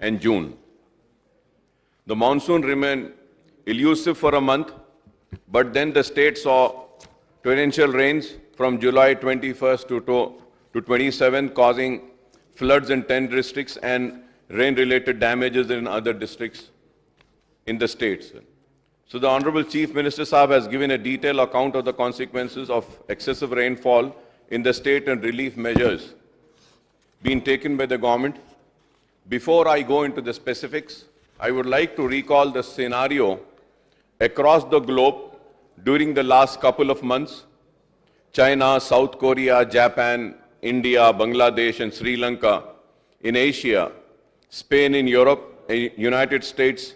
and June. The monsoon remained elusive for a month, but then the state saw torrential rains from July 21st to 27th, causing floods in 10 districts and rain-related damages in other districts in the states. So the Honorable Chief Minister Sahab has given a detailed account of the consequences of excessive rainfall in the state and relief measures being taken by the government. Before I go into the specifics, I would like to recall the scenario across the globe during the last couple of months. China, South Korea, Japan, India, Bangladesh and Sri Lanka in Asia, Spain in Europe, United States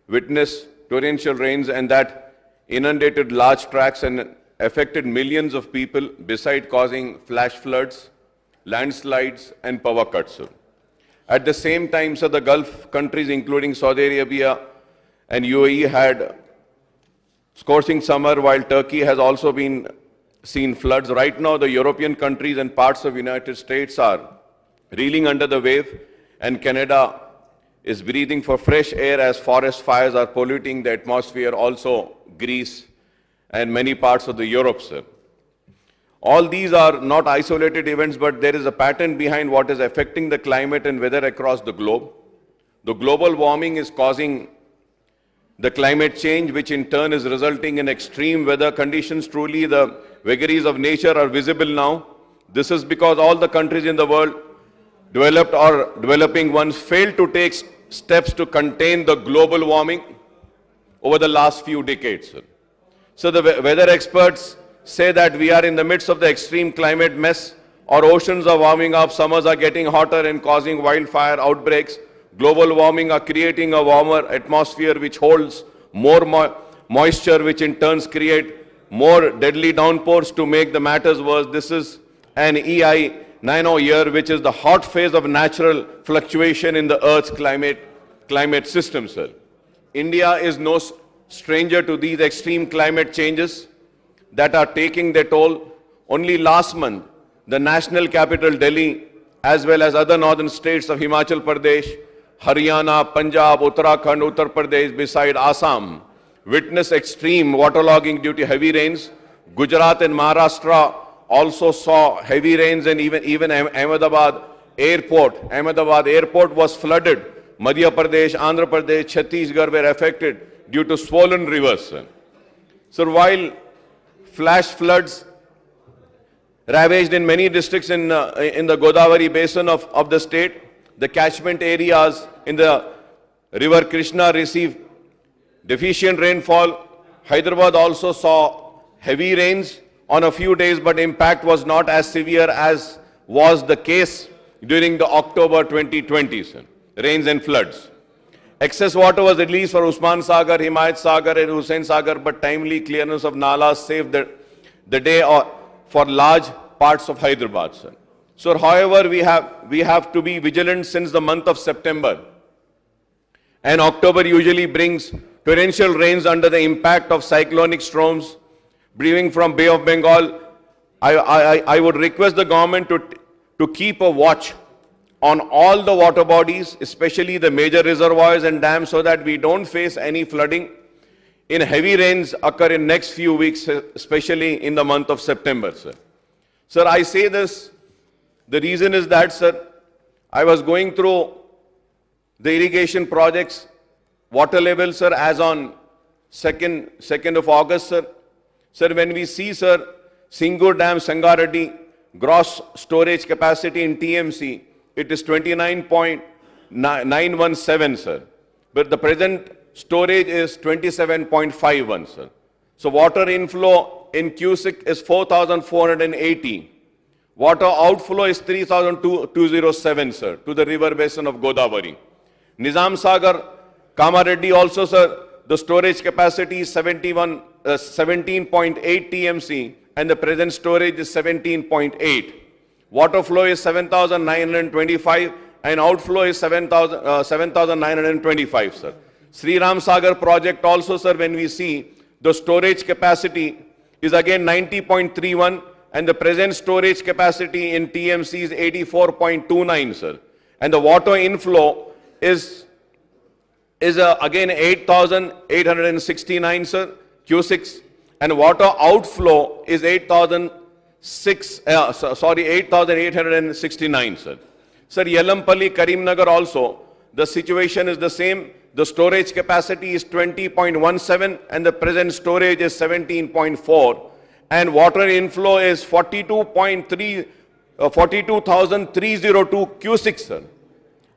witnessed torrential rains and that inundated large tracts and affected millions of people, besides causing flash floods, landslides and power cuts. At the same time, the Gulf countries, including Saudi Arabia and UAE, had scorching summer, while Turkey has also been seen floods. Right now, the European countries and parts of the United States are reeling under the wave, and Canada is breathing for fresh air as forest fires are polluting the atmosphere, also Greece and many parts of the Europe, sir. All these are not isolated events, but there is a pattern behind what is affecting the climate and weather across the globe. The global warming is causing the climate change, which in turn is resulting in extreme weather conditions. Truly, the vagaries of nature are visible now. This is because all the countries in the world, developed or developing ones, failed to take steps to contain the global warming over the last few decades. So the weather experts say that we are in the midst of the extreme climate mess. Our oceans are warming up, summers are getting hotter and causing wildfire outbreaks. Global warming are creating a warmer atmosphere which holds more moisture, which in turns create more deadly downpours. To make the matters worse, this is an EI90 year, which is the hot phase of natural fluctuation in the Earth's climate system, sir. India is no stranger to these extreme climate changes that are taking their toll. Only last month, the national capital Delhi, as well as other northern states of Himachal Pradesh, Haryana, Punjab, Uttarakhand, Uttar Pradesh, beside Assam, witnessed extreme waterlogging due to heavy rains. Gujarat and Maharashtra also saw heavy rains, and even Ahmedabad airport was flooded. Madhya Pradesh, Andhra Pradesh, Chhattisgarh were affected due to swollen rivers. So while flash floods ravaged in many districts in the Godavari basin of the state, the catchment areas in the river Krishna received deficient rainfall. Hyderabad also saw heavy rains on a few days, but impact was not as severe as was the case during the October 2020 rains and floods. Excess water was released for Usman Sagar, Himayat Sagar and Hussain Sagar, but timely clearance of nalas saved the day for large parts of Hyderabad, sir. So, however, we have to be vigilant since the month of September. And October usually brings torrential rains under the impact of cyclonic storms brewing from Bay of Bengal. I would request the government to keep a watch on all the water bodies, especially the major reservoirs and dams, so that we don't face any flooding in heavy rains occur in next few weeks, especially in the month of September, sir. Sir, I say this, the reason is that, sir, I was going through the irrigation projects, water level, sir, as on 2nd of August, sir. Sir, when we see, sir, Singur Dam, Sangareddy, gross storage capacity in TMC, it is 29.917, sir. But the present storage is 27.51, sir. So water inflow in cusick is 4,480. Water outflow is 3,207, sir, to the river basin of Godavari. Nizam Sagar, Kamareddy also, sir, the storage capacity is 17.8 TMC and the present storage is 17.8. Water flow is 7,925 and outflow is 7,925, sir. Sri Ram Sagar project also, sir, when we see the storage capacity is again 90.31 and the present storage capacity in TMC is 84.29, sir. And the water inflow is again 8,869, sir, Q6, and water outflow is 8,869, sir. Sir, Yelampalli, Karimnagar also, the situation is the same. The storage capacity is 20.17 and the present storage is 17.4, and water inflow is 42,302 Q6, sir.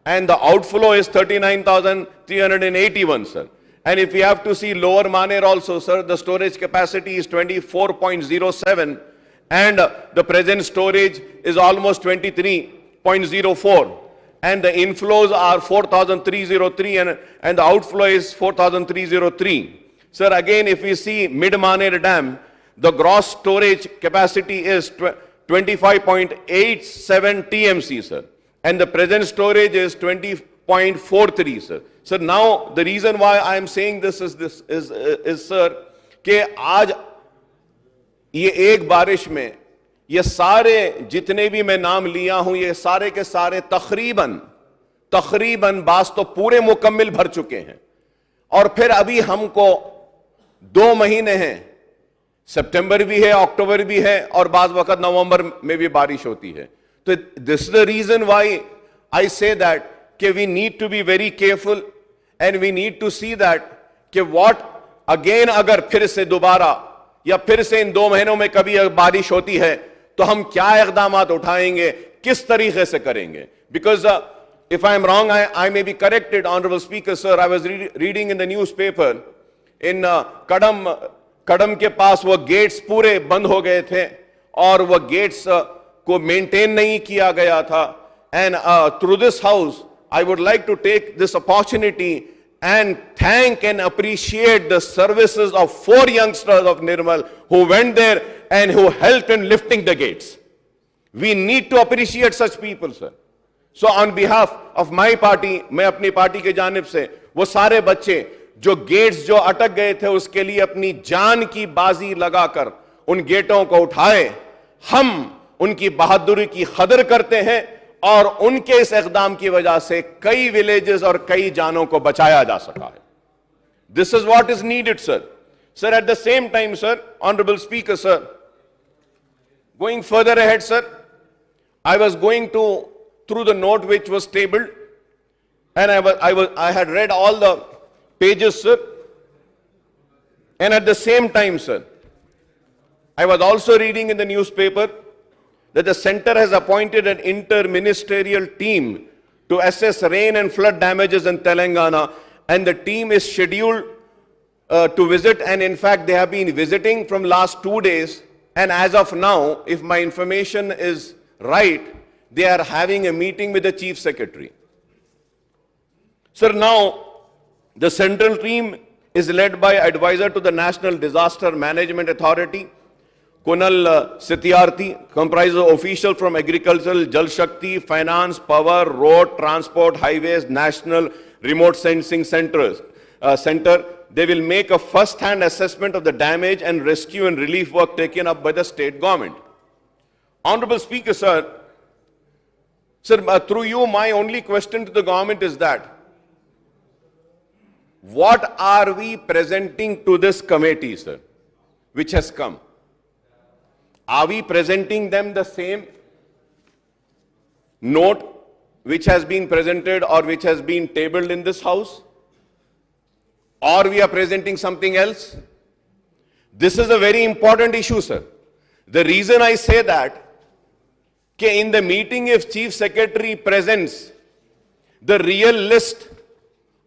And the outflow is 39,381, sir. And if we have to see Lower Maner also, sir, the storage capacity is 24.07 and the present storage is almost 23.04. And the inflows are 4,303 and the outflow is 4,303. Sir, again, if we see Mid-Maner Dam, the gross storage capacity is 25.87 TMC, sir. And the present storage is 20.43, sir. So now the reason why I am saying this is sir, कि आज ये एक बारिश में ये सारे जितने भी मैं नाम लिया हूं ये सारे के सारे तकरीबन बास तो पूरे मुकम्मिल भर चुके हैं, और फिर अभी हमको 2 महीने हैं, सितंबर भी है, अक्टूबर भी है, और बाज वक्त नवंबर में भी बारिश होती है. तो this is the reason why I say that कि we need to be very careful and we need to see that कि व्हाट अगेन अगर फिर से दोबारा या फिर से इन 2 महीनों में कभी बारिश होती है तो हम क्या इक़दाम उठाएंगे, किस तरीके से करेंगे. Because if I am wrong I may be corrected honourable speaker sir. I was reading in the newspaper इन कड़म के पास वो गेट्स पूरे बंद हो गए थे और वो गेट्स को मेंटेन नहीं किया गया था. And through this house I would like to take this opportunity and thank and appreciate the services of 4 youngsters of Nirmal who went there and who helped in lifting the gates. We need to appreciate such people, sir. So on behalf of my party, मैं अपनी party के जानिब से वो सारे बच्चे जो gets जो अटक गए थे उसके लिए अपनी जान की बाजी लगाकर उन गेटों को उठाए, हम उनकी बहादुरी की कदर करते हैं और उनके इस इक़दाम की वजह से कई विलेजेस और कई जानों को बचाया जा सका है. This is what is needed, sir. Sir, at the same time, sir, honourable speaker, sir, going further ahead, sir, I was going to through the note which was tabled and I had read all the pages, sir, and at the same time, sir, I was also reading in the newspaper that the center has appointed an inter-ministerial team to assess rain and flood damages in Telangana, and the team is scheduled to visit, and in fact they have been visiting from last 2 days, and as of now, if my information is right, they are having a meeting with the Chief Secretary. Sir, now the central team is led by advisor to the National Disaster Management Authority, Kunal Satyarthi, comprises officials from agricultural, Jal Shakti, finance, power, road, transport, highways, national remote sensing center. They will make a first-hand assessment of the damage and rescue and relief work taken up by the state government. Honorable Speaker, sir, through you, my only question to the government is that, what are we presenting to this committee, sir, which has come? Are we presenting them the same note which has been presented or which has been tabled in this house? Or we are presenting something else? This is a very important issue, sir. The reason I say that, in the meeting, if Chief Secretary presents the real list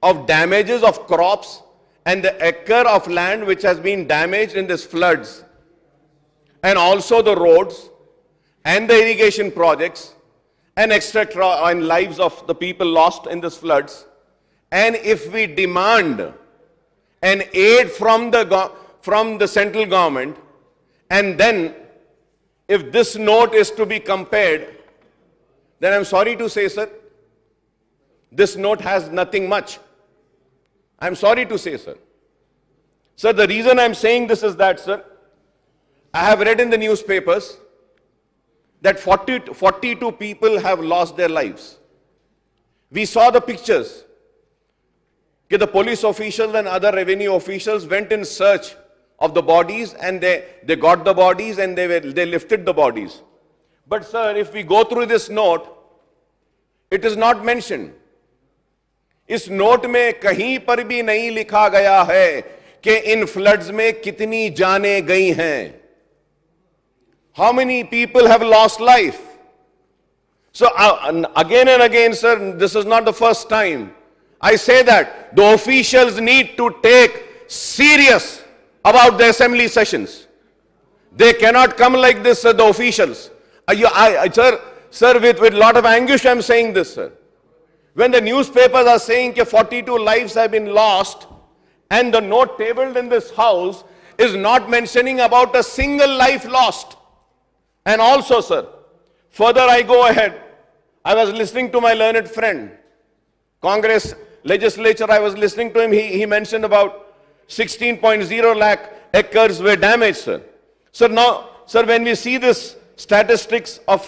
of damages of crops and the acre of land which has been damaged in these floods, and also the roads and the irrigation projects and etc. and lives of the people lost in these floods, and if we demand an aid from the central government, and then if this note is to be compared, then I'm sorry to say, sir, this note has nothing much. I'm sorry to say, sir. Sir, the reason I'm saying this is that, sir, I have read in the newspapers that 42 people have lost their lives. We saw the pictures. The police officials and other revenue officials went in search of the bodies, and they got the bodies and they lifted the bodies. But sir, if we go through this note, it is not mentioned. इस note में कहीं पर भी नहीं लिखा गया है कि इन फ्लड्स में कितनी जानें गई हैं. How many people have lost life? So again and again, sir, this is not the first time I say that the officials need to take serious about the assembly sessions. They cannot come like this, sir, the officials. Sir, with lot of anguish I'm saying this, sir. When the newspapers are saying that 42 lives have been lost, and the note tabled in this house is not mentioning about a single life lost. And also, sir, further I go ahead. I was listening to my learned friend, Congress legislature, I was listening to him. He mentioned about 16.0 lakh acres were damaged, sir. So now, sir, when we see this statistics of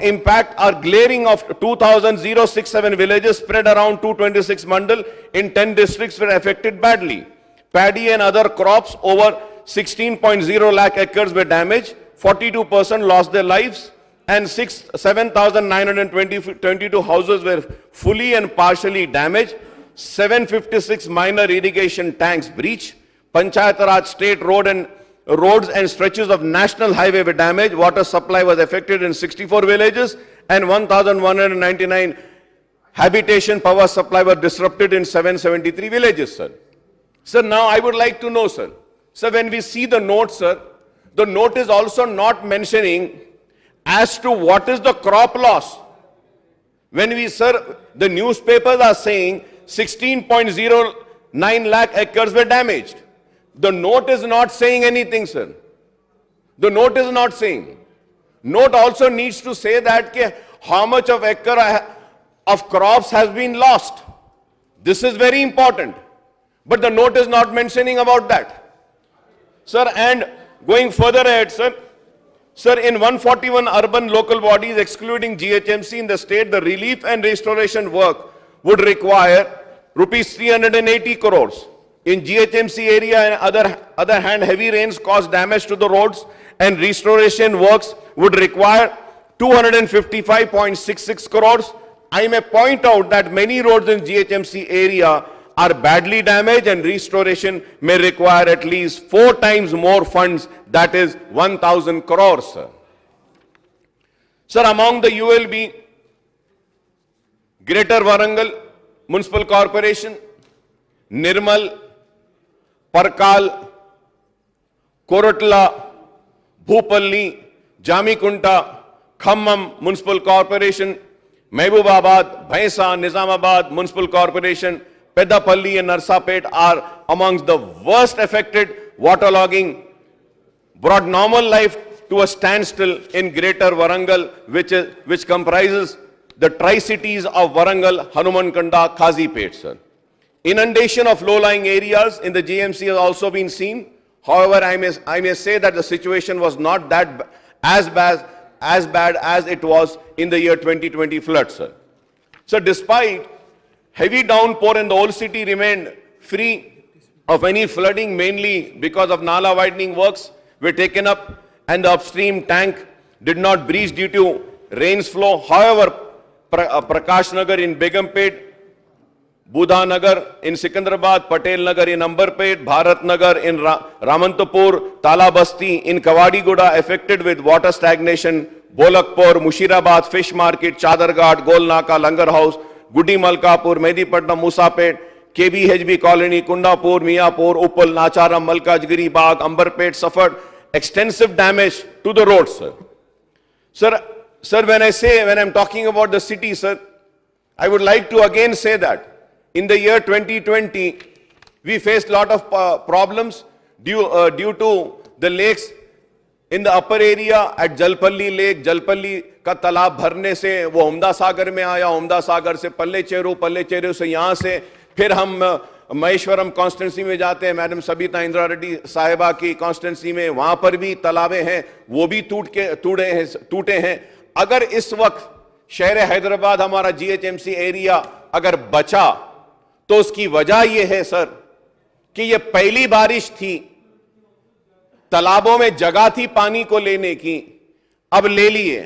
impact are glaring of 2,067 villages spread around 226 mandal in 10 districts were affected badly. Paddy and other crops over 16.0 lakh acres were damaged. 42% lost their lives, and 7,922 houses were fully and partially damaged. 756 minor irrigation tanks breached. Panchayat Raj state roads and stretches of national highway were damaged. Water supply was affected in 64 villages, and 1,199 habitation power supply was disrupted in 773 villages, sir. Sir, now I would like to know, sir. Sir, when we see the note, sir, the note is also not mentioning as to what is the crop loss. When we, sir, the newspapers are saying 16.09 lakh acres were damaged. The note is not saying anything, sir. The note is not saying. Note also needs to say that how much of acre of crops has been lost. This is very important. But the note is not mentioning about that. Sir, and going further ahead, sir, in 141 urban local bodies, excluding GHMC in the state, the relief and restoration work would require rupees 380 crores. In GHMC area and other hand, heavy rains caused damage to the roads, and restoration works would require 255.66 crores. I may point out that many roads in GHMC area are badly damaged, and restoration may require at least 4 times more funds, that is 1,000 crores, sir. Sir, among the ULB, Greater Warangal Municipal Corporation, Nirmal, Parkal, Koratla, Bhupalli, Jamikunta, Khammam Municipal Corporation, Mehbubabad, Bhaisa, Nizamabad Municipal Corporation, Pedapalli and Narsapet are amongst the worst affected. Waterlogging brought normal life to a standstill in Greater Warangal, which comprises the tri-cities of Warangal, Hanumankanda, Kazipet, sir. Inundation of low-lying areas in the GMC has also been seen. However, I may say that the situation was not that as bad as it was in the year 2020 flood, sir. So despite heavy downpour in the old city remained free of any flooding, mainly because of Nala widening works were taken up and the upstream tank did not breach due to rains flow. However, Prakash Nagar in Begumpet, Budha Nagar in Sikandrabad, Patel Nagar in Ambarpet, Bharat Nagar in Ramantapur, Tala Basti in Kawadiguda affected with water stagnation, Bolakpur, Mushirabad, Fish Market, Chadarghat, Golnaka, Langar House, Gudi Malkapur, Medipatnam, Musapet, KBHB Colony, Kundapur, Miapur, Uppal, Nacharam, Malkajgiri, Bagh, Ambarpet suffered extensive damage to the roads, sir. Sir, when I'm talking about the city, sir, I would like to again say that in the year 2020, we faced a lot of problems due to the lakes in the upper area at Jalpalli Lake. Jalpalli का तालाब भरने से वो उम्दा सागर में आया, उम्दा सागर से पल्ले चेरू से यहाँ से फिर हम महेश्वरम कॉन्स्टिट्यूंसी में जाते हैं, मैडम सबिता इंदिरा रेड्डी साहिबा की कॉन्स्टिट्यूंसी में, वहां पर भी तालाबें हैं, वो भी टूटे हैं. अगर इस वक्त शहर हैदराबाद हमारा जीएचएमसी एरिया अगर बचा तो उसकी वजह यह है सर कि यह पहली बारिश थी, तालाबों में जगह थी पानी को लेने की, अब ले लिए,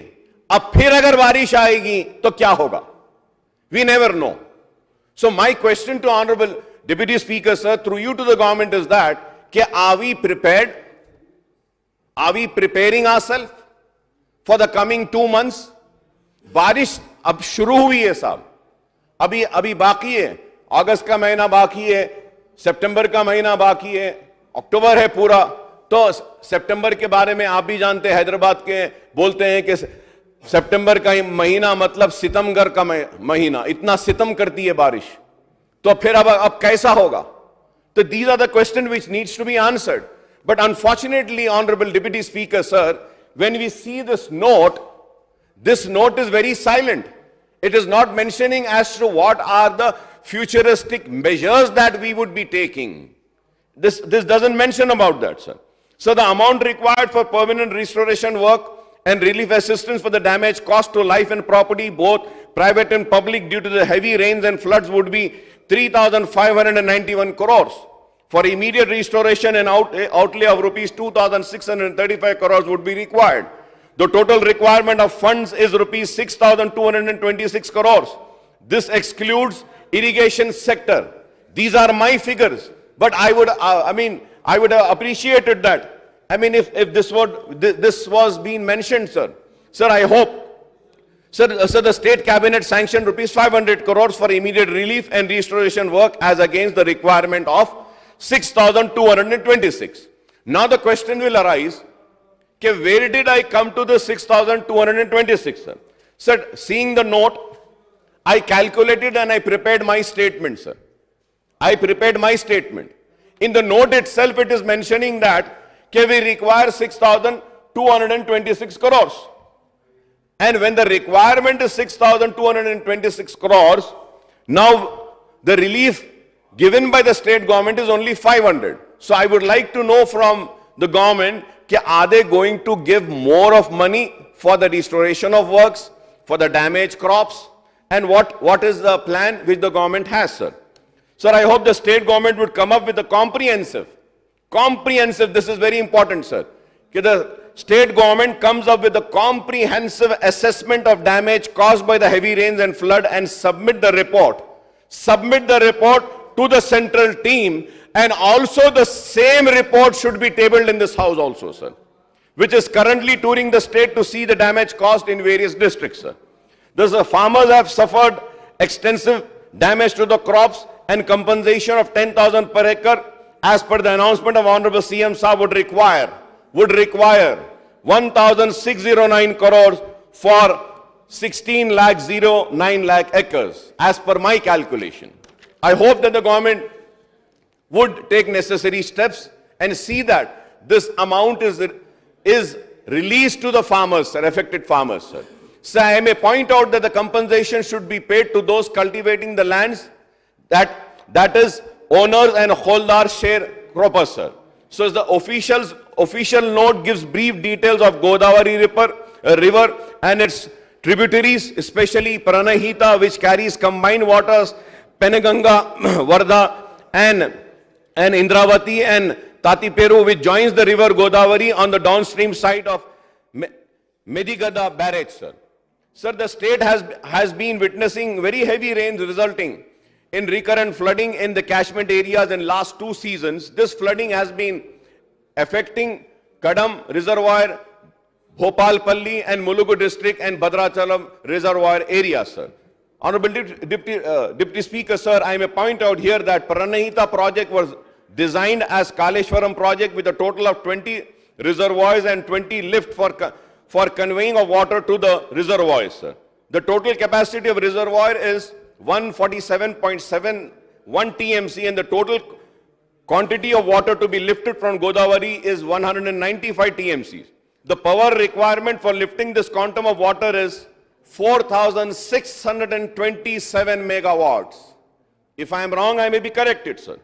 अब फिर अगर बारिश आएगी तो क्या होगा? We never know. So my question to Honorable Deputy Speaker, sir, through you to the government is that, are we prepared? Are we preparing ourselves for the coming 2 months? बारिश अब शुरू हुई है साहब, अभी बाकी है, अगस्त का महीना बाकी है, सितंबर का महीना बाकी है, अक्टूबर है पूरा. तो सितंबर के बारे में आप भी जानते हैं, हैदराबाद के बोलते हैं कि सितंबर का महीना मतलब सितमगर का महीना, इतना सितम करती है बारिश. तो फिर अब कैसा होगा? तो these are the questions which needs to be answered. But unfortunately, Honorable Deputy Speaker, sir, when we see this note is very silent. It is not mentioning as to what are the futuristic measures that we would be taking. This doesn't mention about that, sir. So the amount required for permanent restoration work and relief assistance for the damage caused to life and property, both private and public, due to the heavy rains and floods would be 3,591 crores. For immediate restoration and outlay of rupees 2,635 crores would be required. The total requirement of funds is rupees 6,226 crores. This excludes irrigation sector. These are my figures, but I would have appreciated that. If this was being mentioned, sir. Sir, I hope. Sir, the state cabinet sanctioned rupees 500 crores for immediate relief and restoration work as against the requirement of 6,226. Now the question will arise, where did I come to the 6,226, sir? Sir, seeing the note, I calculated and I prepared my statement, sir. I prepared my statement. In the note itself, it is mentioning that we require 6,226 crores. And when the requirement is 6,226 crores, now the relief given by the state government is only 500. So I would like to know from the government, are they going to give more of money for the restoration of works, for the damaged crops, and what is the plan which the government has, sir? Sir, I hope the state government would come up with a comprehensive, this is very important, sir. The state government comes up with a comprehensive assessment of damage caused by the heavy rains and flood and submit the report. Submit the report to the central team, and also the same report should be tabled in this house also, sir, which is currently touring the state to see the damage caused in various districts, sir. The farmers have suffered extensive damage to the crops, and compensation of 10,000 per acre as per the announcement of Honorable CM Saab would require 1,609 crores for 16,09 lakh acres as per my calculation. I hope that the government would take necessary steps and see that this amount is released to the farmers, sir, affected farmers, sir. So I may point out that the compensation should be paid to those cultivating the lands that is owners and holders share croppers, sir. So the official note gives brief details of Godavari river and its tributaries, especially Pranahita, which carries combined waters, Penaganga, Vardha, and Indravati, and Tatiperu, which joins the river Godavari on the downstream side of Medigada barrage, sir. Sir, the state has been witnessing very heavy rains resulting in recurrent flooding in the catchment areas in last 2 seasons. This flooding has been affecting Kadam Reservoir, Bhopalpalli and Mulugu district and Bhadrachalam Reservoir areas, sir. Honorable Deputy Speaker, sir, I may point out here that Pranahita project was designed as Kaleshwaram project with a total of 20 reservoirs and 20 lift for conveying of water to the reservoirs, sir. The total capacity of reservoir is 147.71 TMC, and the total quantity of water to be lifted from Godavari is 195 TMC. The power requirement for lifting this quantum of water is 4,627 megawatts. If I am wrong, I may be corrected, sir.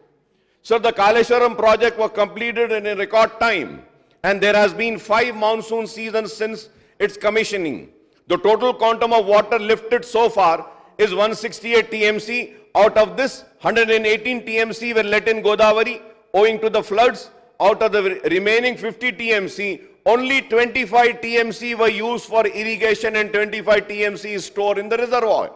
So the Kaleshwaram project was completed in a record time, and there has been 5 monsoon seasons since its commissioning. The total quantum of water lifted so far is 168 TMC. Out of this, 118 TMC were let in Godavari owing to the floods. Out of the remaining 50 TMC, only 25 TMC were used for irrigation and 25 TMC is stored in the reservoir.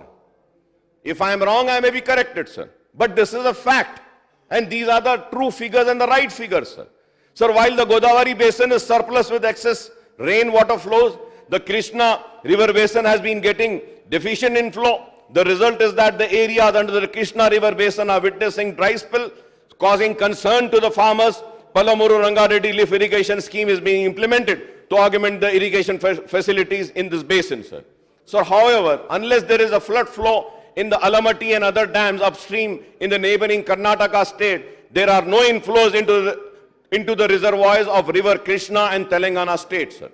If I am wrong, I may be corrected, sir. But this is a fact. And these are the true figures and the right figures, sir. Sir, while the Godavari basin is surplus with excess rainwater flows, the Krishna river basin has been getting deficient inflow. The result is that the areas under the Krishna river basin are witnessing dry spell, causing concern to the farmers. Palamuru Rangareddy lift irrigation scheme is being implemented to augment the irrigation facilities in this basin, sir. So, however, unless there is a flood flow in the Alamatti and other dams upstream in the neighboring Karnataka state, there are no inflows into the reservoirs of river Krishna and Telangana state, sir.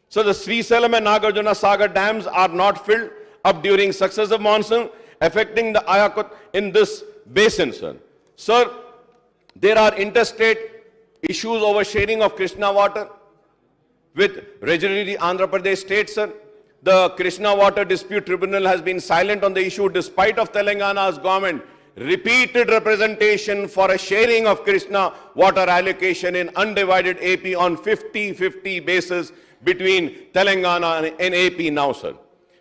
So the Srisalam and Nagarjuna Sagar dams are not filled up during successive monsoon, affecting the Ayakut in this basin, sir. Sir, there are interstate issues over sharing of Krishna water with regionally Andhra Pradesh state, sir. The Krishna Water Dispute Tribunal has been silent on the issue despite of Telangana's government repeated representation for a sharing of Krishna water allocation in undivided AP on 50-50 basis between Telangana and AP now, sir.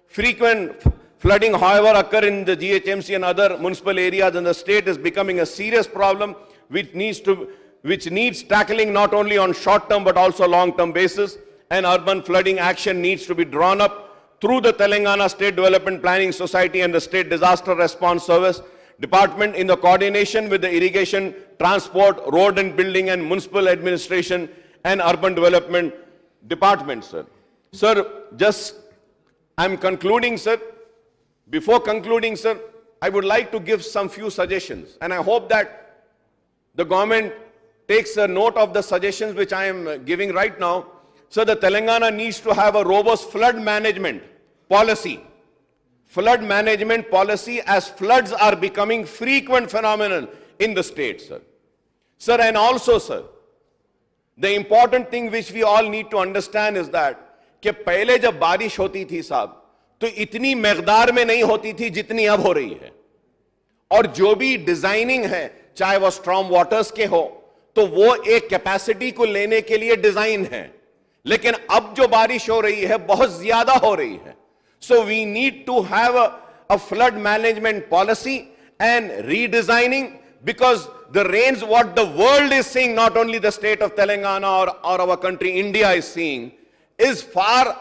Frequent flooding, however, occur in the GHMC and other municipal areas in the state is becoming a serious problem which needs tackling not only on short-term but also long-term basis. And urban flooding action needs to be drawn up through the Telangana State Development Planning Society and the State Disaster Response Service Department in the coordination with the Irrigation, Transport, Road and Building and Municipal Administration and Urban Development Department, sir. Sir, I'm concluding, sir. Before concluding, sir, I would like to give some few suggestions, and I hope that the government takes a note of the suggestions which I am giving right now. So the Telangana needs to have a robust flood management policy. Flood management policy, as floods are becoming frequent phenomenon in the state, sir. Sir, and also, sir, the important thing which we all need to understand is that कि पहले जब बारिश होती थी साहब तो इतनी मकदार में नहीं होती थी जितनी अब हो रही है, और जो भी डिजाइनिंग है चाहे वो स्ट्रॉम वाटर्स के हो तो वो एक कैपेसिटी को लेने के लिए डिजाइन है, लेकिन अब जो बारिश हो रही है बहुत ज्यादा हो रही है. So we need to have a flood management policy and redesigning, because the rains what the world is seeing, not only the state of Telangana or our country India is seeing, is far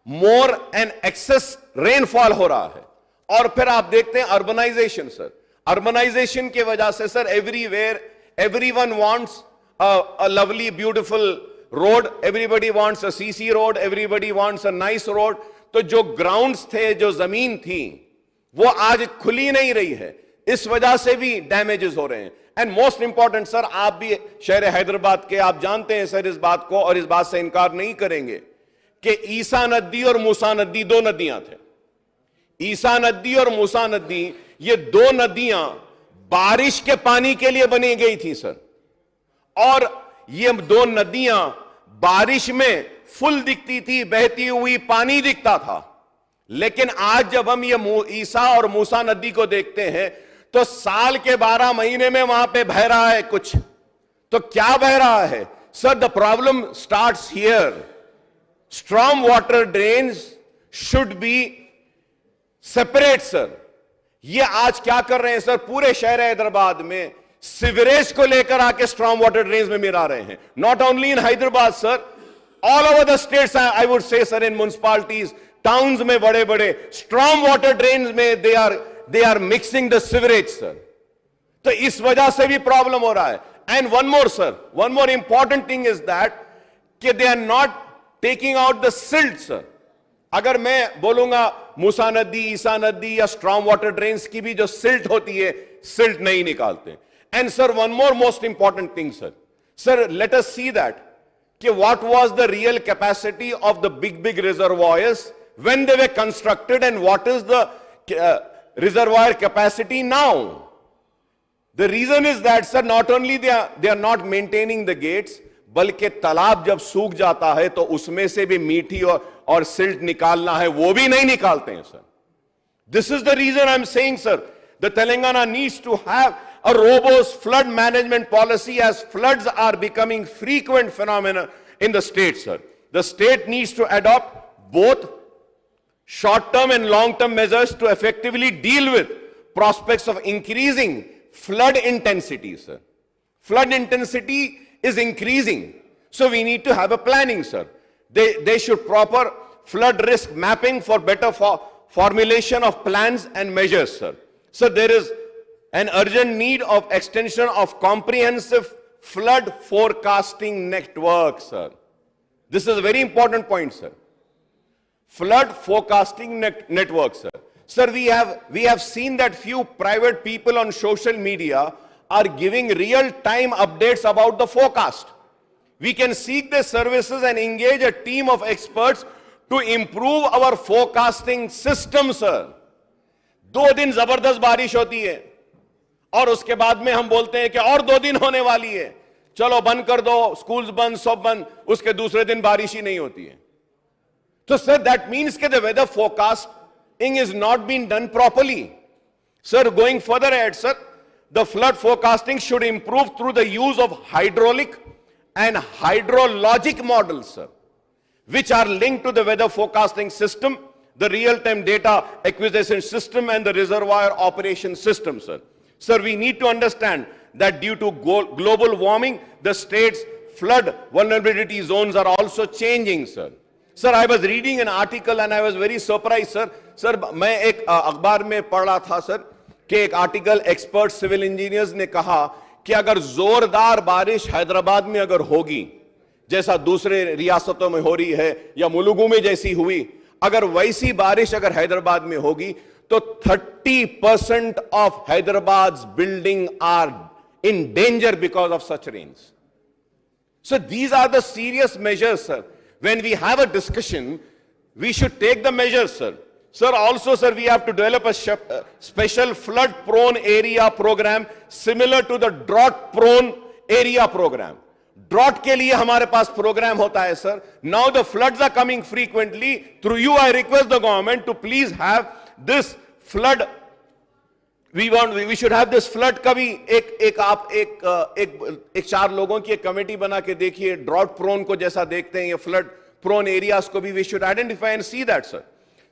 more and excess rainfall हो रहा है. और फिर आप देखते हैं urbanisation, sir. Urbanisation की वजह से sir everywhere everyone wants a lovely beautiful road, everybody wants a CC road, everybody wants a nice road. तो जो ग्राउंड्स थे, जो जमीन थी, वो आज खुली नहीं रही है. इस वजह से भी डैमेजेस हो रहे हैं. एंड मोस्ट इंपॉर्टेंट सर, आप भी शहर हैदराबाद के, आप जानते हैं सर इस बात को, और इस बात से इनकार नहीं करेंगे कि ईसा नदी और मूसा नदी दो नदियां थे. ईसा नदी और मूसा नदी, ये दो नदियां बारिश के पानी के लिए बनी गई थी सर, और ये दो नदियां बारिश में फुल दिखती थी, बहती हुई पानी दिखता था. लेकिन आज जब हम ये ईसा और मूसा नदी को देखते हैं तो साल के 12 महीने में वहां पे बह रहा है कुछ. तो क्या बह रहा है sir? The problem starts here. Storm water drains should be separate sir. ये आज क्या कर रहे हैं सर, पूरे शहर हैदराबाद में सीवरेज को लेकर आके स्ट्रॉम वाटर ड्रेन्स में मिला रहे हैं. Not only in Hyderabad sir, all over the states, I would say sir, in municipalities, towns में बड़े बड़े storm water drains में they are mixing the sewerage sir. तो इस वजह से भी प्रॉब्लम हो रहा है. And one more sir, one more important thing is that कि they are not taking out the silt sir. अगर मैं बोलूंगा मूसा नदी, ईसा नदी या storm water drains की भी जो silt होती है, silt नहीं निकालते. And sir, one more most important thing sir, let us see that what was the real capacity of the big reservoirs when they were constructed, and what is the reservoir capacity now. The reason is that sir, not only they are not maintaining the gates, बल्कि तालाब जब सूख जाता है तो उसमें से भी मीठी और silt निकालना है, वो भी नहीं निकालते हैं, sir. This is the reason I'm saying, sir, the Telangana needs to have a robust flood management policy as floods are becoming frequent phenomena in the state, sir. The state needs to adopt both short-term and long-term measures to effectively deal with prospects of increasing flood intensity, sir. Flood intensity is increasing, so we need to have a planning, sir. They should proper flood risk mapping for better formulation of plans and measures, sir. So there is an urgent need of extension of comprehensive flood forecasting network, sir. This is a very important point, sir. Flood forecasting network, sir. Sir, we have seen that few private people on social media are giving real-time updates about the forecast. We can seek their services and engage a team of experts to improve our forecasting system, sir. 2 दिन जबरदस्त बारिश होती है और उसके बाद में हम बोलते हैं कि और 2 दिन होने वाली है, चलो बंद कर दो, स्कूल्स बंद, सब बंद, उसके दूसरे दिन बारिश ही नहीं होती है. So, sir, that means that the weather forecasting is not being done properly. Sir, going further ahead, sir, the flood forecasting should improve through the use of hydraulic and hydrologic models, sir, which are linked to the weather forecasting system, the real-time data acquisition system, and the reservoir operation system, sir. Sir, we need to understand that due to global warming, the state's flood vulnerability zones are also changing, sir. Sir, I was reading an article and I was very surprised, sir. Sir, मैं एक अखबार में पढ़ रहा था, sir, कि एक article expert civil engineers ने कहा कि अगर जोरदार बारिश हैदराबाद में अगर होगी, जैसा दूसरे रियासतों में हो रही है या मुलुगु में जैसी हुई, अगर वैसी बारिश अगर हैदराबाद में होगी, तो 30% of Hyderabad's building are in danger because of such rains. So these are the serious measures, sir. When we have a discussion, we should take the measures, sir. Sir, also, sir, we have to develop a special flood-prone area program similar to the drought-prone area program. Drought के लिए हमारे पास program होता है, sir. Now the floods are coming frequently. Through you, I request the government to please have this flood. We should have this flood का भी एक 4 लोगों की एक कमेटी बना के देखिए, drought prone को जैसा देखते हैं ये flood prone areas को भी we should identify and see that, sir.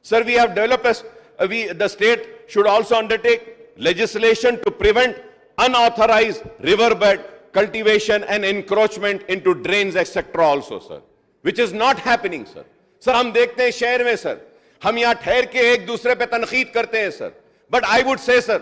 Sir, we have developed the state should also undertake legislation to prevent unauthorized riverbed cultivation and encroachment into drains etc. also, sir, which is not happening, sir. Sir, हम देखते हैं शहर में, sir, हम यहाँ ठहर के एक दूसरे पे तनकीद करते हैं, sir. But I would say, sir,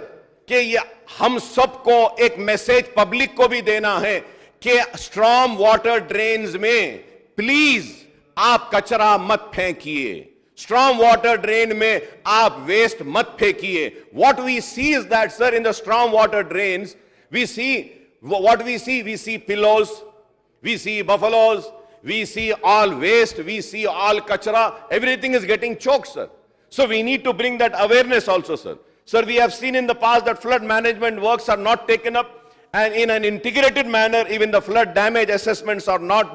कि ये हम सबको एक मैसेज पब्लिक को भी देना है कि स्ट्रॉम वाटर ड्रेन्स में प्लीज आप कचरा मत फेंकिए, स्ट्रॉम वाटर ड्रेन में आप वेस्ट मत फेंकिए. What we see is that, sir, in the storm water drains, we see pillows, we see buffaloes, we see all waste, we see all kachra, everything is getting choked, sir. So we need to bring that awareness also, sir. Sir, we have seen in the past that flood management works are not taken up, and in an integrated manner, even the flood damage assessments are not done.